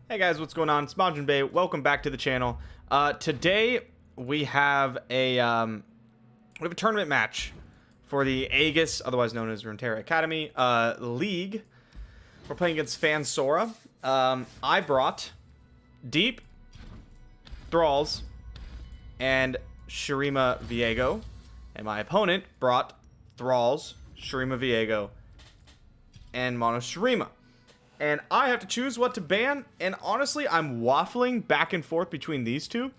Hey guys, what's going on? It's MajiinBae. Welcome back to the channel. Today we have a tournament match for the Aegis, otherwise known as Runeterra Academy League. We're playing against Fansora. I brought Deep, Thralls, and Shurima Viego, and my opponent brought Thralls, Shurima Viego, and Mono Shurima. And I have to choose what to ban, and honestly, I'm waffling back and forth between these two.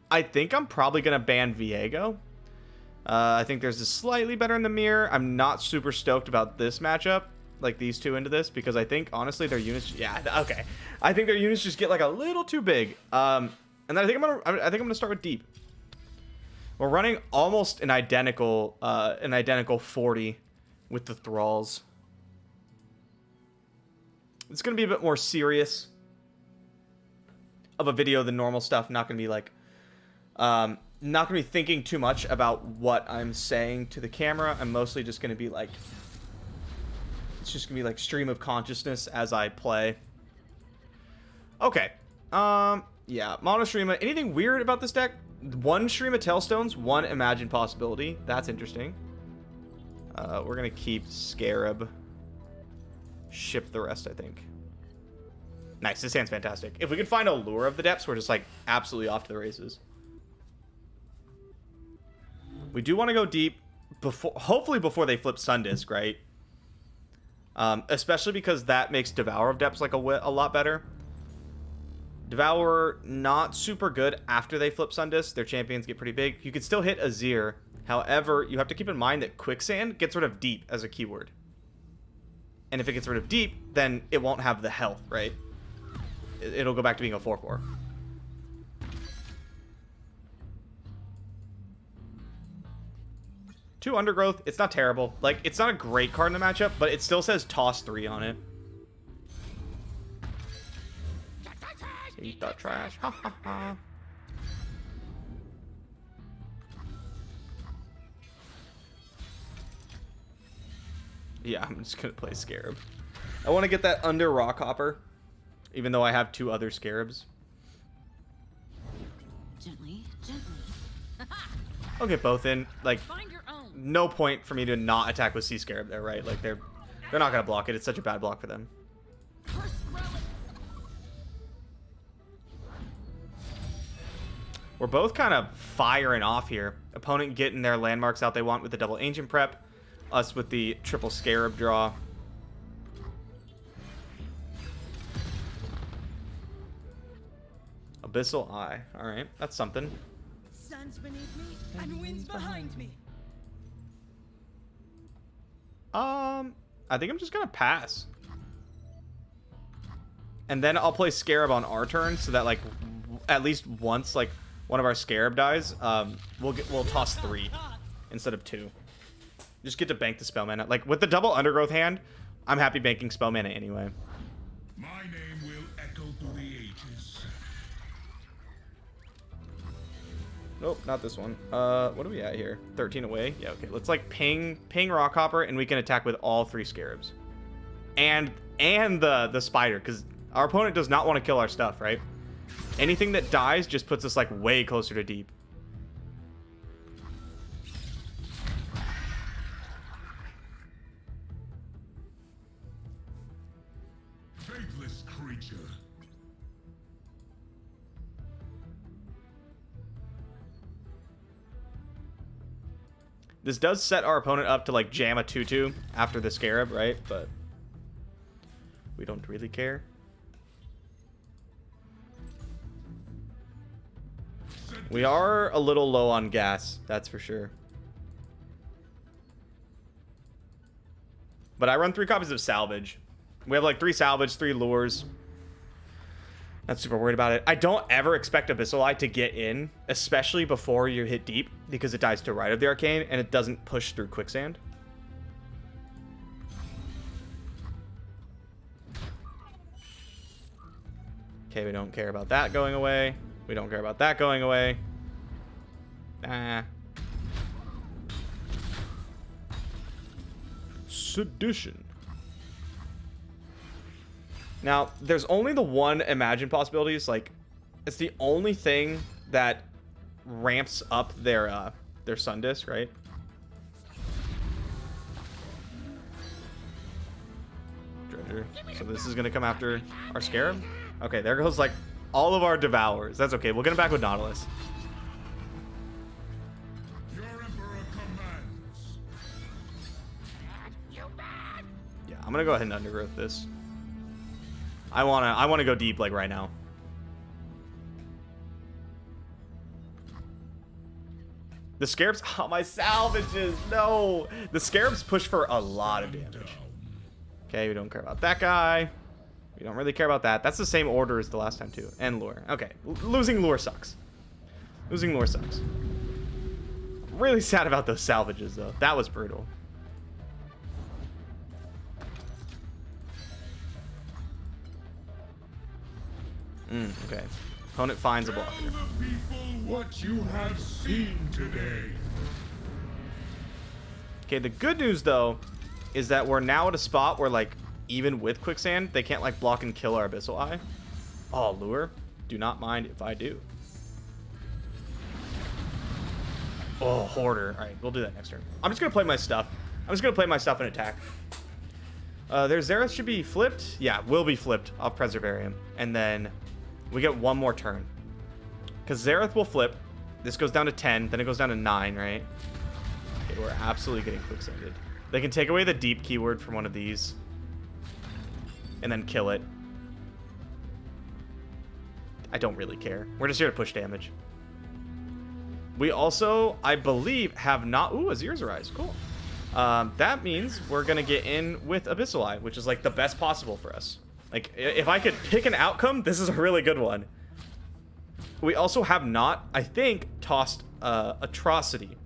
I think I'm probably going to ban Viego. I think there's a slightly better in the mirror. I'm not super stoked about this matchup, like these two into this, because I think, honestly, their units... Yeah, okay. I think their units just get, like, a little too big. And then I think I'm gonna start with Deep. We're running almost an identical 40 with the Thralls. It's going to be a bit more serious of a video than normal stuff. Not going to be like, not going to be thinking too much about what I'm saying to the camera. I'm mostly just going to be like, it's just going to be like stream of consciousness as I play. Okay. Yeah, Mono Shurima. Anything weird about this deck? One Shurima Tailstones, one Imagined Possibility. That's interesting. We're going to keep Scarab. Ship the rest, I think. Nice, this hand's fantastic. If we could find a Lure of the Depths, we're just like absolutely off to the races. We do want to go deep before, hopefully before they flip Sundisk, right? Especially because that makes Devour of Depths like a lot better. Devour not super good after they flip Sundisk. Their champions get pretty big. You could still hit Azir. However, you have to keep in mind that Quicksand gets rid of deep as a keyword. And if it gets rid of deep, then it won't have the health, right? It'll go back to being a 4/4. Two Undergrowth. It's not terrible. Like, it's not a great card in the matchup, but it still says toss 3 on it. Eat that trash. Ha ha ha. Yeah, I'm just gonna play Scarab. I want to get that under Rockhopper, even though I have two other Scarabs. Gently, gently. I'll get both in. Like, Find your own. no point for me to not attack with Sea Scarab there, right? Like, they're not gonna block it. It's such a bad block for them. We're both kind of firing off here. Opponent getting their landmarks out they want with the double Ancient Prep. Us with the triple Scarab draw. Abyssal Eye. Alright, that's something. Sun's beneath me and winds behind me. I think I'm just gonna pass. And then I'll play Scarab on our turn so that, like, at least once, like, one of our Scarab dies, we'll toss 3 instead of 2. Just get to bank the spell mana. Like, with the double Undergrowth hand, I'm happy banking spell mana anyway. My name will echo through the ages. Nope, not this one. What are we at here? 13 away? Yeah, okay. Let's, like, ping Rockhopper, and we can attack with all 3 Scarabs. And the Spider, because our opponent does not want to kill our stuff, right? Anything that dies just puts us, like, way closer to deep. Faithless creature. This does set our opponent up to, like, jam a 2/2 after the Scarab, right? But we don't really care. We are a little low on gas, that's for sure. But I run 3 copies of Salvage. We have like 3 Salvage, 3 Lures. Not super worried about it. I don't ever expect Abyssal Eye to get in, especially before you hit deep, because it dies to right of the Arcane and it doesn't push through Quicksand. Okay, we don't care about that going away. We don't care about that going away. Nah. Sedition. Now, there's only the one Imagine possibilities. Like, it's the only thing that ramps up their Sun Disc, right? Dredger. So this is gonna come after our Scarab. Okay, there goes like all of our Devours. That's okay. We'll get him back with Nautilus. Your Emperor commands. Yeah, I'm gonna go ahead and Undergrowth this. I wanna go deep like right now. The Scarabs, oh, my salvages, no. The Scarabs push for a lot of damage. Okay, we don't care about that guy. We don't really care about that. That's the same order as the last time too. And Lure. Okay, losing Lure sucks. Losing Lure sucks. Really sad about those salvages though. That was brutal. Okay. Opponent finds a blocker. Tell the people what you have seen today. Okay, the good news though is that we're now at a spot where, like, even with Quicksand, they can't like block and kill our Abyssal Eye. Oh, Lure. Do not mind if I do. Oh, Hoarder. Alright, we'll do that next turn. I'm just gonna play my stuff. I'm just gonna play my stuff and attack. Their Xerath should be flipped. Yeah, will be flipped off Preservarium. And then we get one more turn. Because Xerath will flip. This goes down to 10, then it goes down to 9, right? Okay, we're absolutely getting Quicksanded. They can take away the deep keyword from one of these. And then kill it. I don't really care. We're just here to push damage. We also, I believe, have not... Ooh, Azir's Rise. Cool. That means we're going to get in with Abyssal Eye, which is like the best possible for us. Like, if I could pick an outcome, this is a really good one. We also have not, I think, tossed Atrocity.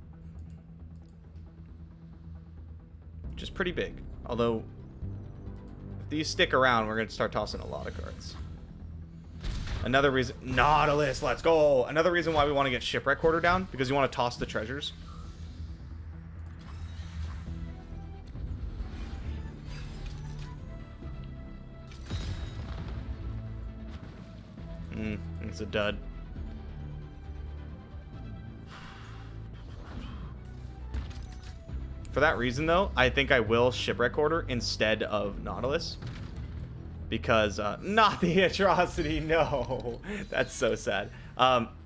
Which is pretty big. Although, if these stick around, we're going to start tossing a lot of cards. Another reason... Nautilus, let's go! Another reason why we want to get Shipwreck Quarter down, because you want to toss the treasures. It's a dud. For that reason, though, I think I will Shipwreck Order instead of Nautilus. Because, not the Atrocity, no. That's so sad.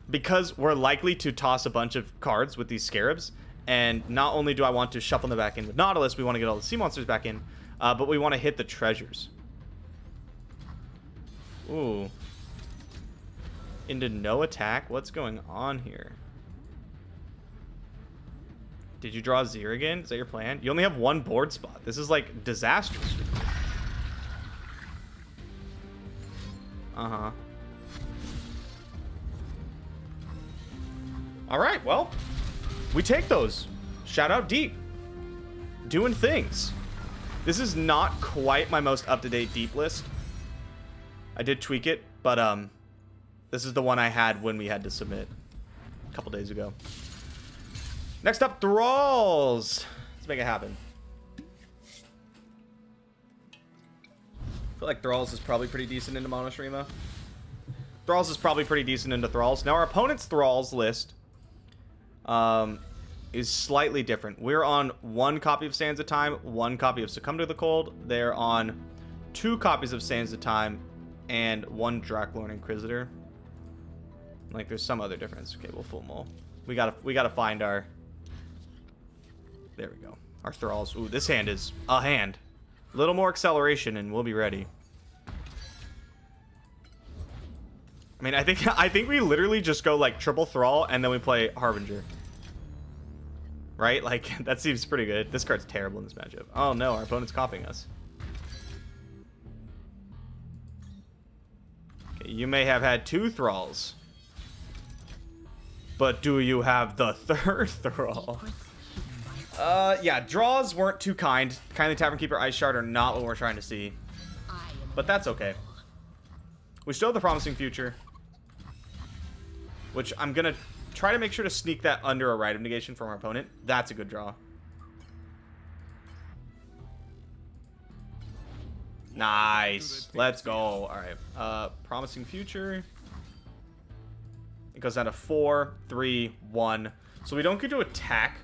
Because we're likely to toss a bunch of cards with these Scarabs. And not only do I want to shuffle them back in with Nautilus, we want to get all the sea monsters back in. But we want to hit the treasures. Ooh. Into no attack? What's going on here? Did you draw Zir again? Is that your plan? You only have one board spot. This is like disastrous. Uh-huh. Alright, well. We take those. Shout out Deep. Doing things. This is not quite my most up-to-date Deep list. I did tweak it, but this is the one I had when we had to submit a couple days ago. Next up, Thralls. Let's make it happen. I feel like Thralls is probably pretty decent into Mono Shurima. Thralls is probably pretty decent into Thralls. Now, our opponent's Thralls list is slightly different. We're on 1 copy of Sands of Time, 1 copy of Succumb to the Cold. They're on 2 copies of Sands of Time and 1 Draklorn Inquisitor. Like, there's some other difference. Okay, we'll full mull. We gotta find our... There we go. Our Thralls. Ooh, this hand is a hand. A little more acceleration and we'll be ready. I mean, I think we literally just go like triple Thrall and then we play Harbinger. Right? Like, that seems pretty good. This card's terrible in this matchup. Oh no, our opponent's copying us. Okay, you may have had 2 Thralls. But do you have the 3rd Thrall? Yeah, draws weren't too kind. Kindly Tavern Keeper, Ice Shard are not what we're trying to see. But that's okay. We still have the Promising Future. Which I'm going to try to make sure to sneak that under a Rite of Negation from our opponent. That's a good draw. Nice. Let's go. All right. Promising future. It goes down to 4, 3, 1. So we don't get to attack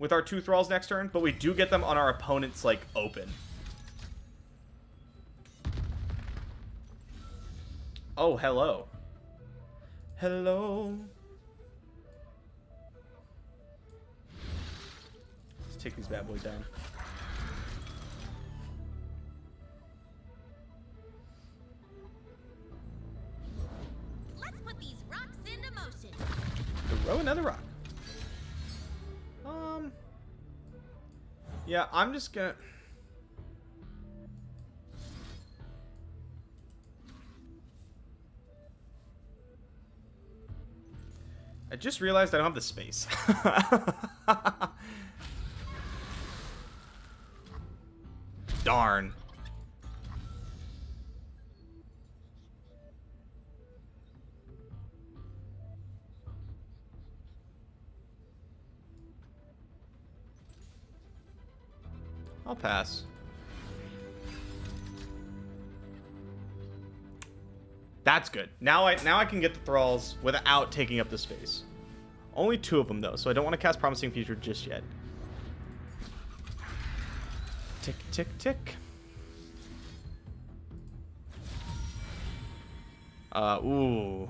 with our 2 Thralls next turn, but we do get them on our opponent's, like, open. Oh, hello. Hello. Let's take these bad boys down. Let's put these rocks into motion. Throw another rock. Yeah, I'm just gonna... I just realized I don't have the space. Darn. I'll pass. That's good. Now I can get the Thralls without taking up the space. Only 2 of them though, so I don't want to cast Promising Future just yet. Tick, tick, tick. Ooh.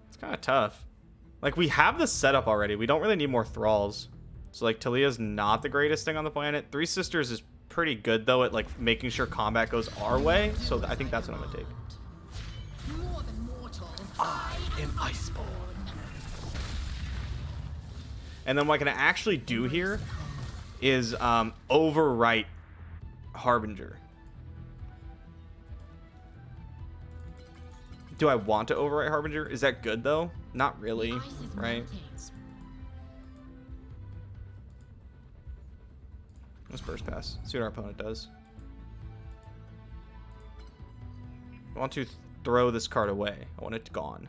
It's kind of tough. Like, we have the setup already. We don't really need more Thralls. So, like, Talia's not the greatest thing on the planet. Three Sisters is pretty good, though, at, like, making sure combat goes our way. So I think that's what I'm going to take. More than mortal. I am Iceborn. And then what I can actually do here is overwrite Harbinger. Do I want to overwrite Harbinger? Is that good, though? Not really, right? Let's burst pass. See what our opponent does. I want to throw this card away. I want it gone.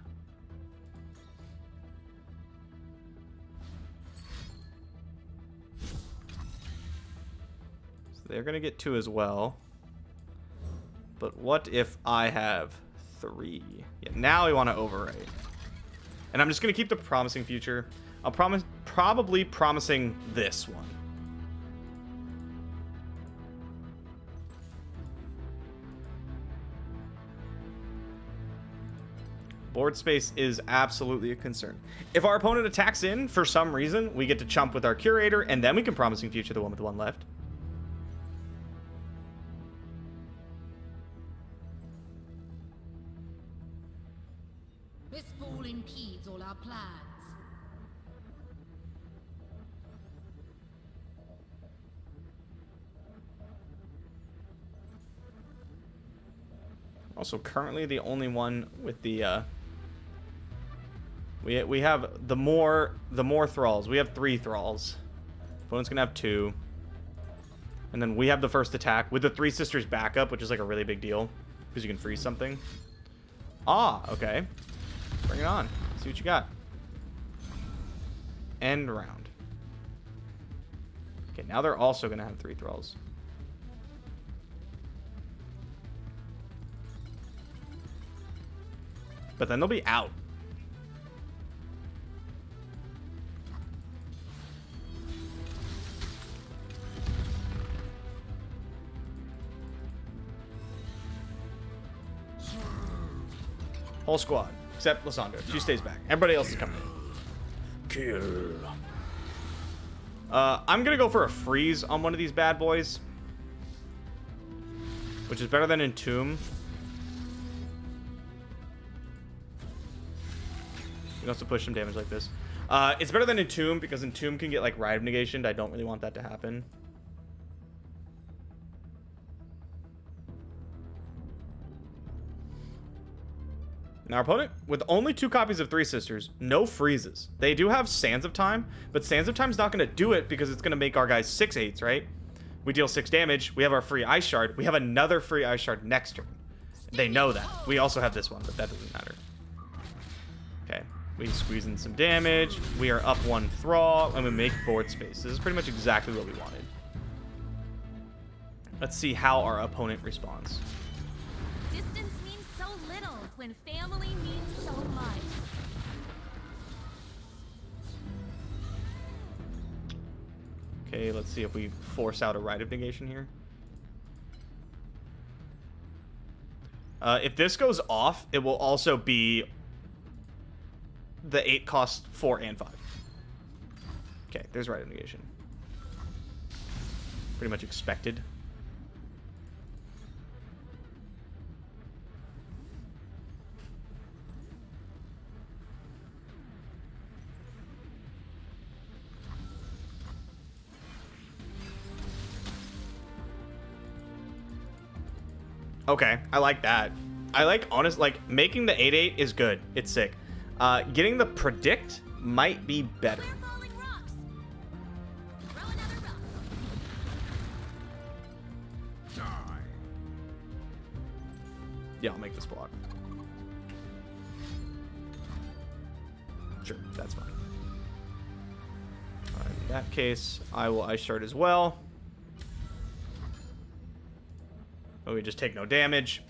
So they're going to get 2 as well. But what if I have 3? Yeah, now we want to overwrite. And I'm just going to keep the Promising Future. I'll probably promising this one. Board space is absolutely a concern. If our opponent attacks in for some reason, we get to chump with our Curator, and then we can Promising Future the one with the 1 left. This fall impedes all our plans. Also, currently the only one with the we have the more Thralls. We have 3 Thralls. Opponent's gonna have 2. And then we have the first attack with the 3 Sisters backup, which is like a really big deal because you can freeze something. Ah, okay. Bring it on. See what you got. End round. Okay, now they're also gonna have 3 Thralls. But then they'll be out. Whole squad, except Lysandra. She stays back. Everybody else is coming in. Kill. I'm gonna go for a freeze on one of these bad boys, which is better than Entomb. You can also push some damage like this. It's better than Entomb because Entomb can get like Ride of Negation. I don't really want that to happen. Now our opponent, with only 2 copies of 3 Sisters, no freezes. They do have Sands of Time, but Sands of Time's not going to do it because it's going to make our guys 6/8s, right? We deal 6 damage. We have our free Ice Shard. We have another free Ice Shard next turn. They know that. We also have this one, but that doesn't matter. We squeeze in some damage. We are up 1 Thrall, and we make board space. This is pretty much exactly what we wanted. Let's see how our opponent responds. Distance means so little when family means so much. Okay, let's see if we force out a Rite of Negation here. If this goes off, it will also be the 8 cost 4 and 5. Okay, there's Rite of Negation. Pretty much expected. Okay, I like that. I like, making the 8/8 is good. It's sick. Getting the predict might be better. Clear falling rocks. Throw another rock. Die. Yeah, I'll make this block. Sure, that's fine. Alright, in that case, I will Ice Shard as well. Oh, we just take no damage.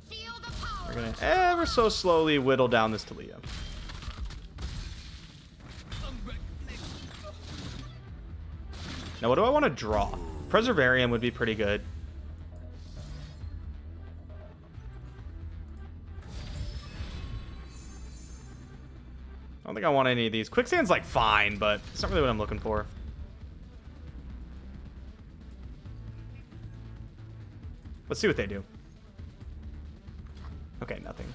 Feel the power. We're gonna ever so slowly whittle down this Talia. Now, what do I want to draw? Preservarium would be pretty good. I don't think I want any of these. Quicksand's like fine, but it's not really what I'm looking for. Let's see what they do. Okay, nothing.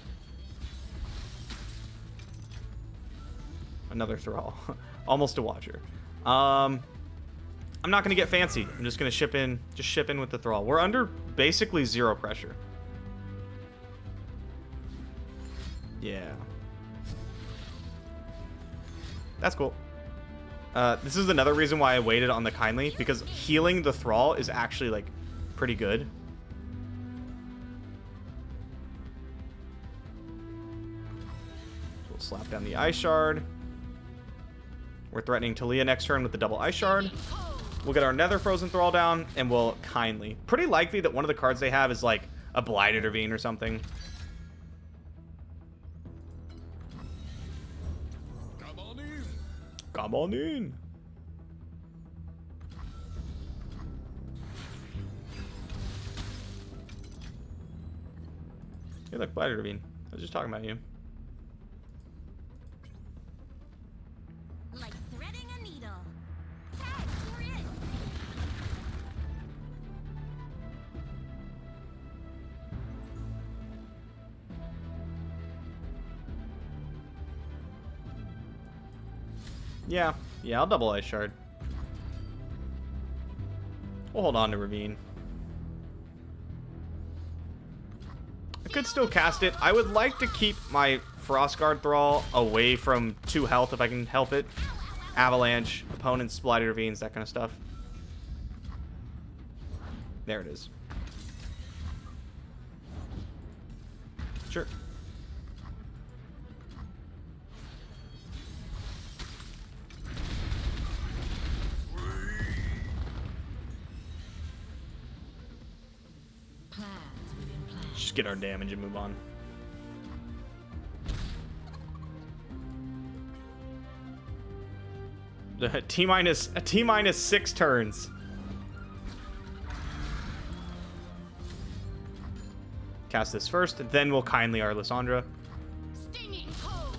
Another Thrall. Almost a Watcher. I'm not gonna get fancy. I'm just gonna ship in with the Thrall. We're under basically 0 pressure. Yeah. That's cool. This is another reason why I waited on the Kindly, because healing the Thrall is actually like pretty good. We'll slap down the Ice Shard. We're threatening Talia next turn with the double Ice Shard. We'll get our Nether Frozen Thrall down, and we'll Kindly. Pretty likely that one of the cards they have is like a Blighted Ravine or something. Come on in. Come on in. Hey, look, Blighted Ravine. I was just talking about you. Like threading a needle. Tag, here it is. Yeah, I'll double Ice Shard. We'll hold on to Ravine. I could still cast it. I would like to keep my Frostguard Thrall away from 2 health if I can help it. Avalanche, opponents, Blighted Ravines, that kind of stuff. There it is. Sure. Just get our damage and move on. The T-minus 6 turns. Cast this first, then we'll Kindly our Lysandra. Stinging cold.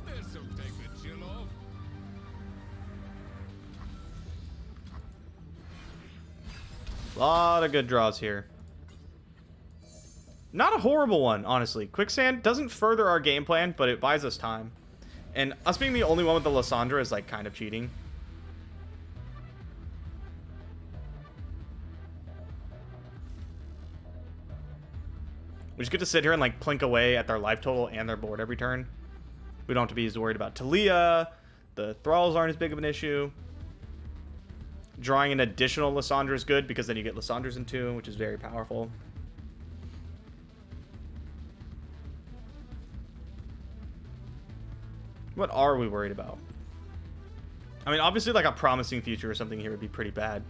This'll take the chill off. A lot of good draws here. Not a horrible one, honestly. Quicksand doesn't further our game plan, but it buys us time. And us being the only one with the Lysandra is like kind of cheating. We just get to sit here and like plink away at their life total and their board every turn. We don't have to be as worried about Talia. The Thralls aren't as big of an issue. Drawing an additional Lysandra is good because then you get Lysandras in 2, which is very powerful. What are we worried about? I mean, obviously, like a promising future or something here would be pretty bad.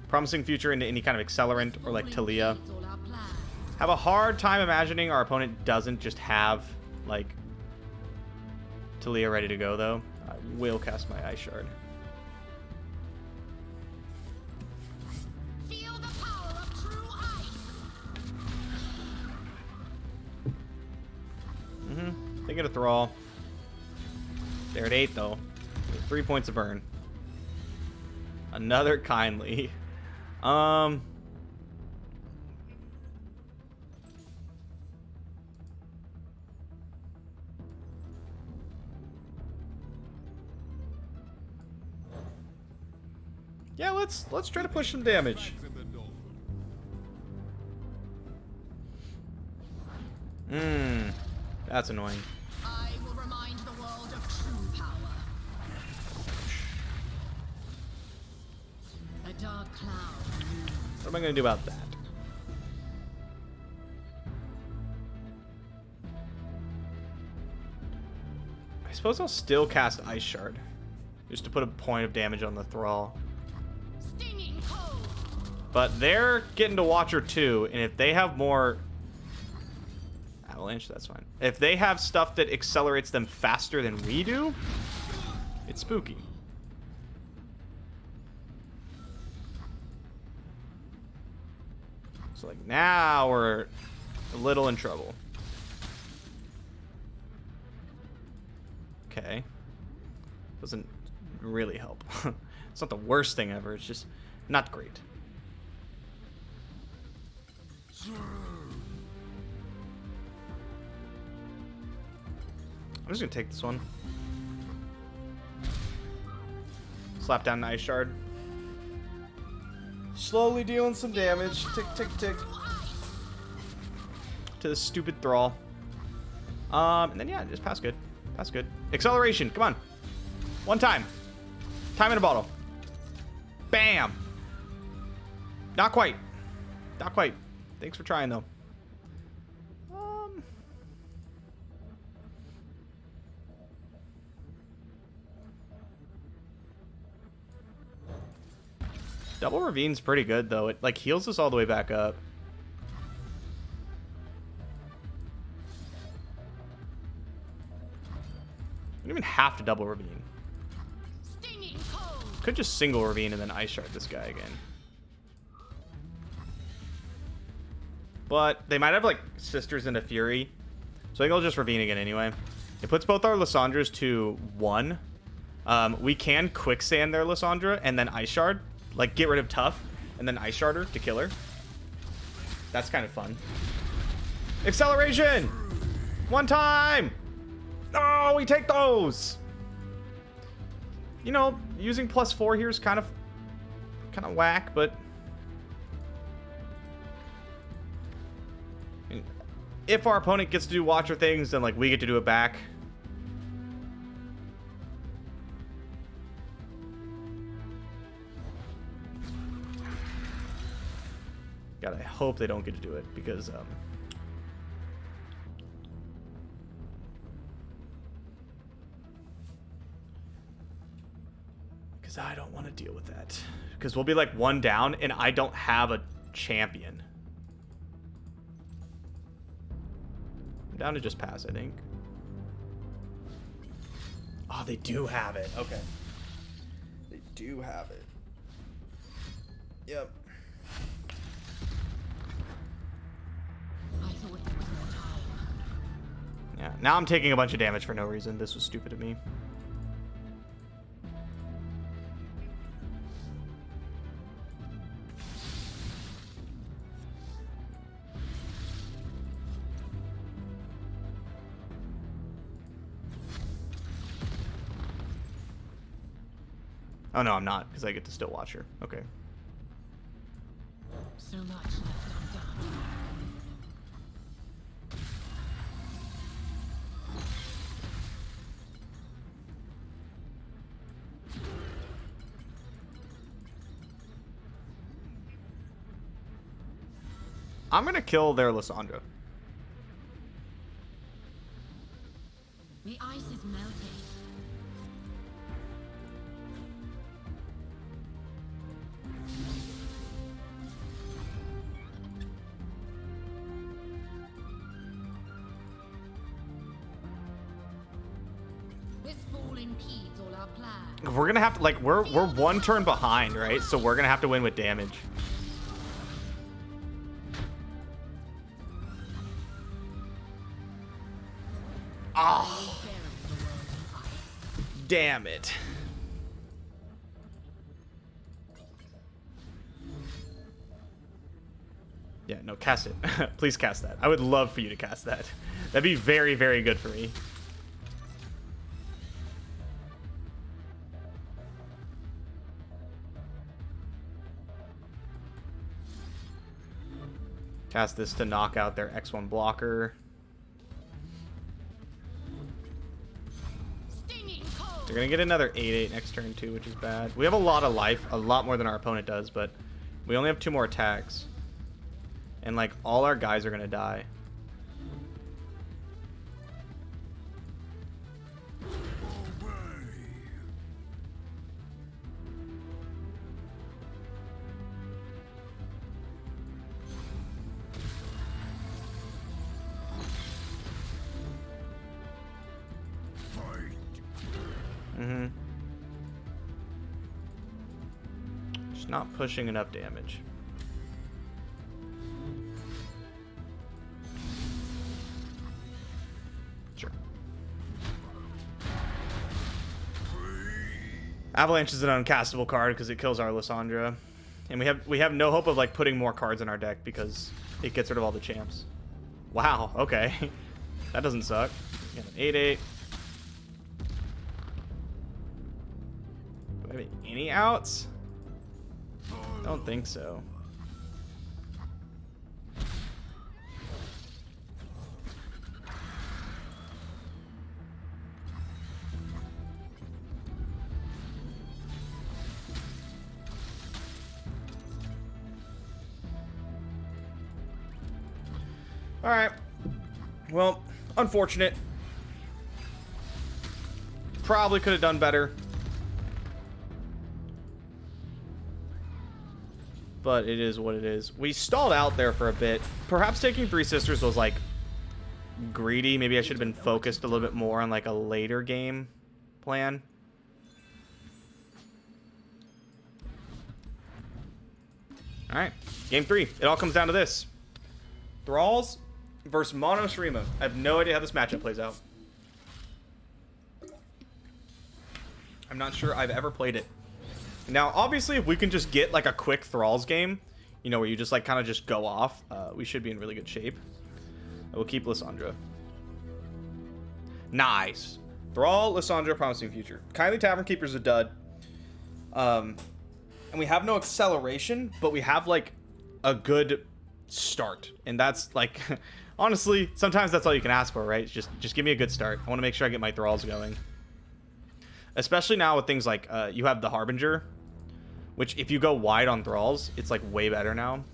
Promising future into any kind of accelerant or like Talia. All our plans. Have a hard time imagining our opponent doesn't just have like Talia ready to go though. I will cast my Ice Shard. Feel the power of true ice. They get a Thrall. They're at 8 though. 3 points of burn. Another kindly. Yeah, let's try to push some damage. That's annoying. I will remind the world of true power. A dark cloud. What am I gonna do about that? I suppose I'll still cast Ice Shard. Just to put a point of damage on the Thrall. Stinging cold. But they're getting to Watcher too, and if they have more Avalanche, that's fine. If they have stuff that accelerates them faster than we do, it's spooky. So like now we're a little in trouble. Okay. Doesn't really help. It's not the worst thing ever, it's just not great. I'm just gonna take this one. Slap down an Ice Shard. Slowly dealing some damage. Tick, tick, tick. To the stupid Thrall. And then yeah, just pass good. Pass good. Acceleration, come on. One time. Time in a bottle. Bam! Not quite. Not quite. Thanks for trying though. Double Ravine's pretty good though. It like heals us all the way back up. You don't even have to double Ravine. Stinging cold. Could just single Ravine and then Ice Shard this guy again. But they might have like Sisters into Fury. So I think I'll just Ravine again anyway. It puts both our Lissandras to 1. We can Quicksand their Lissandra and then Ice Shard. Like, get rid of Tough, and then Ice Shard her to kill her. That's kind of fun. Acceleration! One time! Oh, we take those! You know, using +4 here is kind of whack, but... I mean, if our opponent gets to do Watcher things, then, like, we get to do it back. God, I hope they don't get to do it because I don't want to deal with that. Because we'll be like 1 down and I don't have a champion. I'm down to just pass, I think. Oh, they do have it. Okay. They do have it. Yep. I thought there was more time. Yeah, now I'm taking a bunch of damage for no reason. This was stupid of me. Oh no, I'm not, because I get to still watch her. Okay. So much left undone. I'm gonna kill their Lissandra. The ice is melting. This fall impedes all our plans. We're gonna have to, like, we're one turn behind, right? So we're gonna have to win with damage. Oh, damn it. Yeah, no, cast it. Please cast that. I would love for you to cast that. That'd be very, very good for me. Cast this to knock out their X1 blocker. They're gonna get another 8/8 next turn too, which is bad. We have a lot of life, a lot more than our opponent does, but we only have 2 more attacks. And like all our guys are gonna die. Just not pushing enough damage. Sure. Avalanche is an uncastable card because it kills our Lysandra. And we have no hope of like putting more cards in our deck because it gets rid of all the champs. Wow, okay. That doesn't suck. Got an 8/8. Do I have any outs? I don't think so. All right. Well, unfortunate. Probably could have done better. But it is what it is. We stalled out there for a bit. Perhaps taking Three Sisters was like greedy. Maybe I should have been focused a little bit more on like a later game plan. All right, game 3. It all comes down to this: Thralls versus Mono Shurima. I have no idea how this matchup plays out. I'm not sure I've ever played it. Now, obviously, if we can just get like a quick Thralls game, you know, where you just like kind of just go off, we should be in really good shape. We'll keep Lysandra. Nice. Thrall, Lysandra, promising future. Kindly Tavern Keeper's a dud. And we have no acceleration, but we have like a good start. And that's like, honestly, sometimes that's all you can ask for, right? Just give me a good start. I want to make sure I get my Thralls going. Especially now with things like, you have the Harbinger, which if you go wide on Thralls, it's like way better now.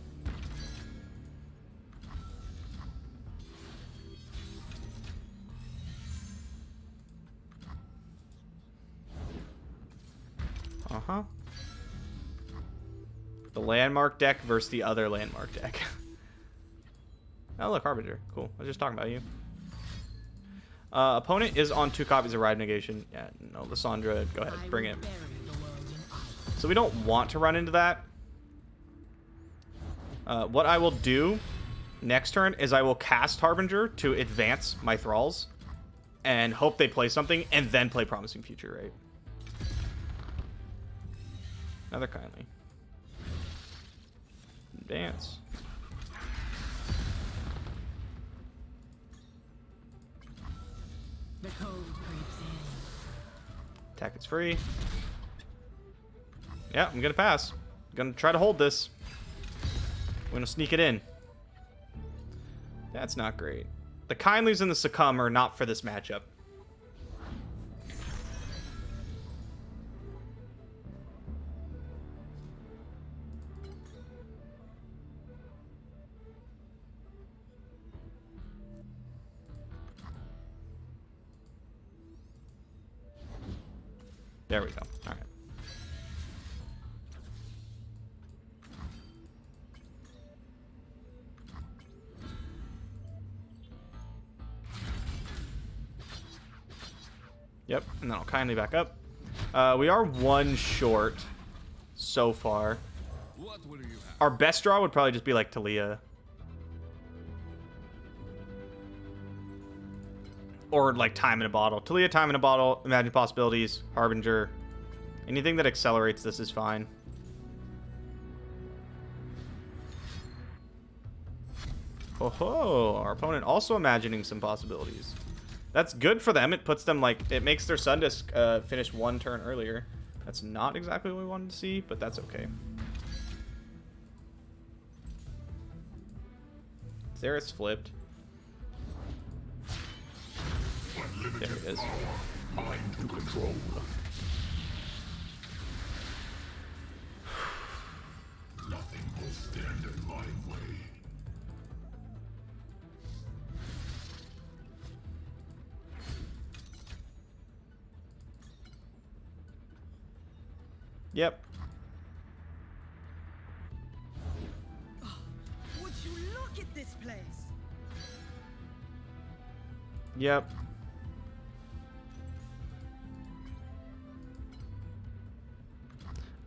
Uh-huh. The landmark deck versus the other landmark deck. Oh, look, Harbinger. Cool. I was just talking about you. Opponent is on 2 copies of Ride Negation. Yeah, no, Lysandra, go ahead, bring it. So we don't want to run into that. What I will do next turn is I will cast Harbinger to advance my Thralls and hope they play something and then play Promising Future, right? Another Kindly. Dance. The cold creeps in. Attack, it's free. Yeah, I'm gonna pass. I'm gonna try to hold this. I'm gonna sneak it in. That's not great. The Kindlies and the Succumb are not for this matchup. There we go. All right. Yep, and then I'll kindly back up. We are one short so far. What will you have? Our best draw would probably just be like Talia. Or like Time in a Bottle. Talia, Time in a Bottle, Imagine Possibilities, Harbinger. Anything that accelerates this is fine. Oh ho! Our opponent also imagining some possibilities. That's good for them. It puts them like, it makes their Sun Disc finish one turn earlier. That's not exactly what we wanted to see, but that's okay. Xerath's flipped. There it is. Mind to control. Nothing will stand in my way. Yep. Would you look at this place? Yep.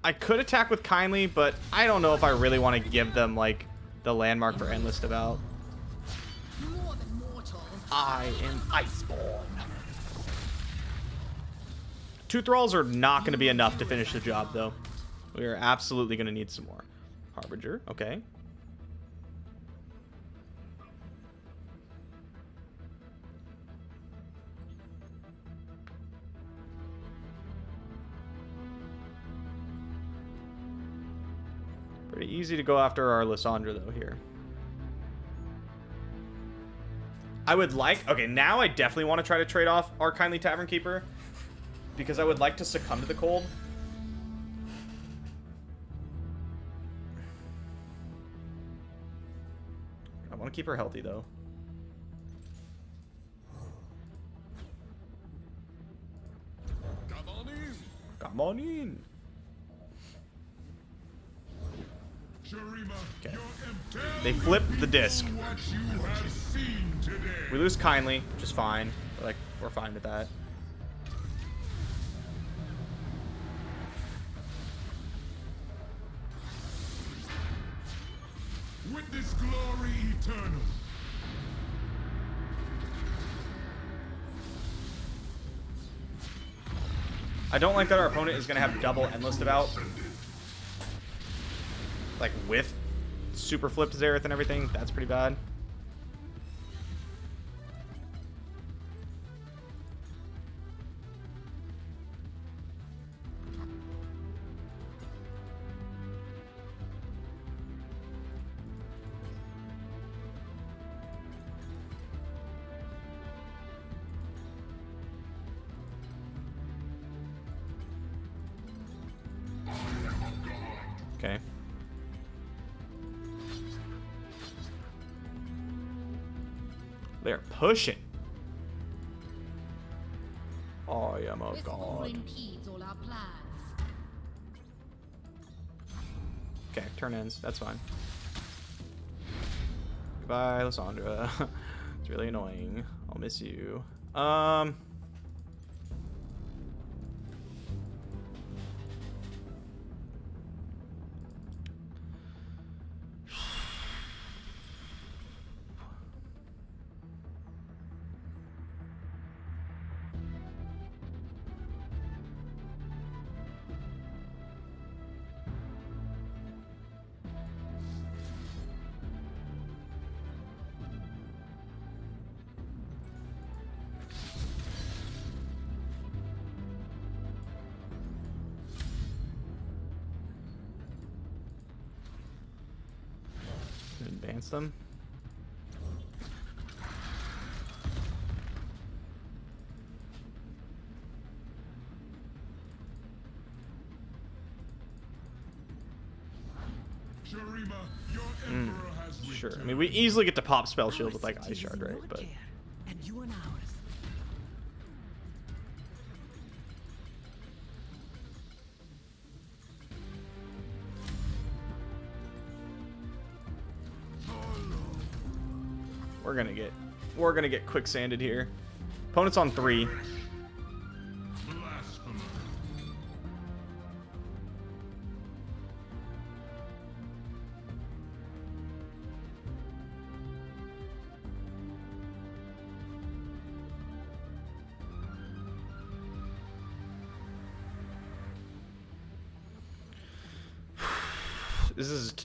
I could attack with Kindly, but I don't know if I really want to give them, like, the landmark for Endless Devout. More than mortal. I am Iceborn. 2 Thralls are not going to be enough to finish the job, though. We are absolutely going to need some more. Harbinger, okay. Pretty easy to go after our Lysandra, though, here. I would like... Okay, now I definitely want to try to trade off our Kindly Tavern Keeper, because I would like to succumb to the cold. I want to keep her healthy, though. Come on in. Come on in. Shurima, Okay. your They flipped the disc. what you have seen today. We lose Kindly, which is fine. Like, we're fine with that. Witness glory eternal. I don't like that our opponent is going to have double Endless Devout. Like, with super flipped Xerath and everything. That's pretty bad. Okay. They're pushing. I am a This god. war impedes all our plans. Okay, turn ends. That's fine. Goodbye, Lysandra. It's really annoying. I'll miss you. Advance them. Shurima, your emperor has Sure. I returned. mean, we easily get to pop Spell Shield with, like, Our Ice city Shard, is right? in But your care, and you and ours. we're gonna get quicksanded here. Opponent's on 3. Blasphemous.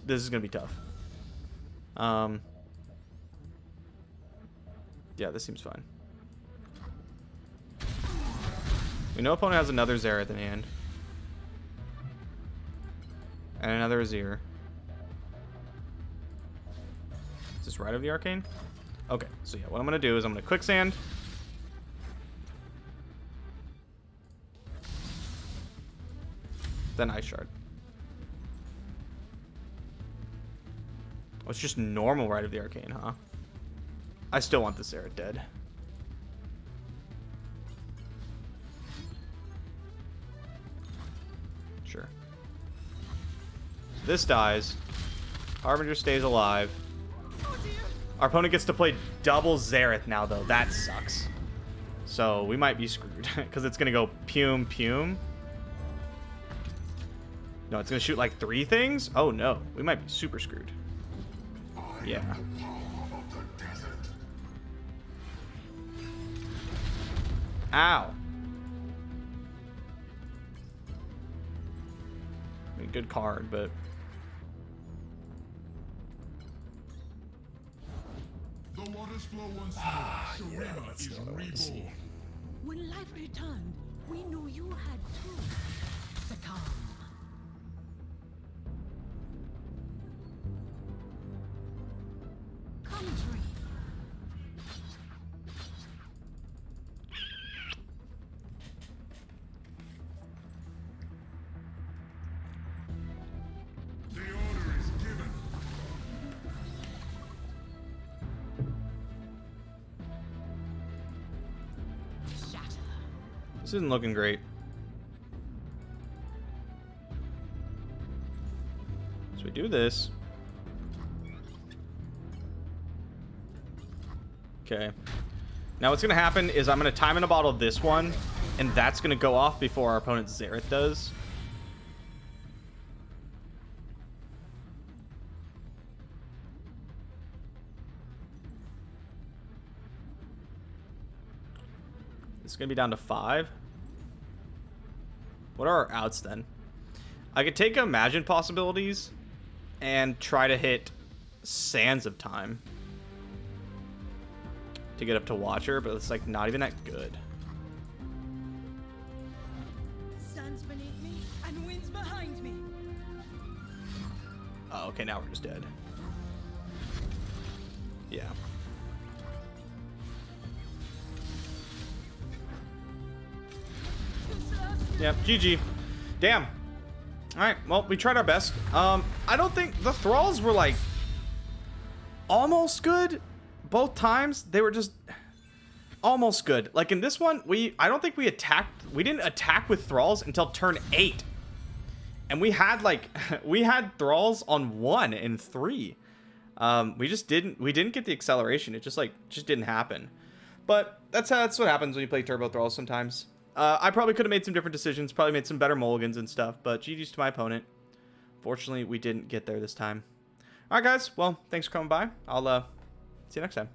This is gonna be tough. Yeah, this seems fine. We know opponent has another Xerath in hand. And another Azir. Is this right of the Arcane? Okay, so yeah, what I'm gonna do is I'm gonna quicksand. Then Ice Shard. Oh, it's just normal right of the Arcane, huh? I still want this Xerath dead. Sure. This dies. Harbinger stays alive. Our opponent gets to play double Xerath now, though. That sucks. So we might be screwed. Because it's going to go Pume, Pume. No, it's going to shoot like 3 things? Oh, no. We might be super screwed. Yeah. Ow. I mean, good card, but... The waters flow once more. Shurima is reborn. When life returned, we knew you had to succumb. Come dream. The order is given. Shatter. This isn't looking great. So we do this. Okay. Now what's going to happen is I'm going to time in a bottle this one, and that's going to go off before our opponent's Xerath does. It's going to be down to 5. What are our outs then? I could take Imagine Possibilities and try to hit Sands of Time to get up to Watcher, but it's like not even that good. Suns beneath me and winds behind me. Oh, okay, now we're just dead. Yeah. Yep, GG. Damn. Alright, well, we tried our best. I don't think the Thralls were like almost good both times. They were just almost good. Like in this one, I don't think we didn't attack with Thralls until turn 8. And we had like we had Thralls on 1 and 3. We didn't get the acceleration. It just didn't happen. But that's what happens when you play Turbo Thralls sometimes. I probably could have made some different decisions, probably made some better mulligans and stuff, but GG's to my opponent. Fortunately, we didn't get there this time. Alright guys, well, thanks for coming by. I'll see you next time.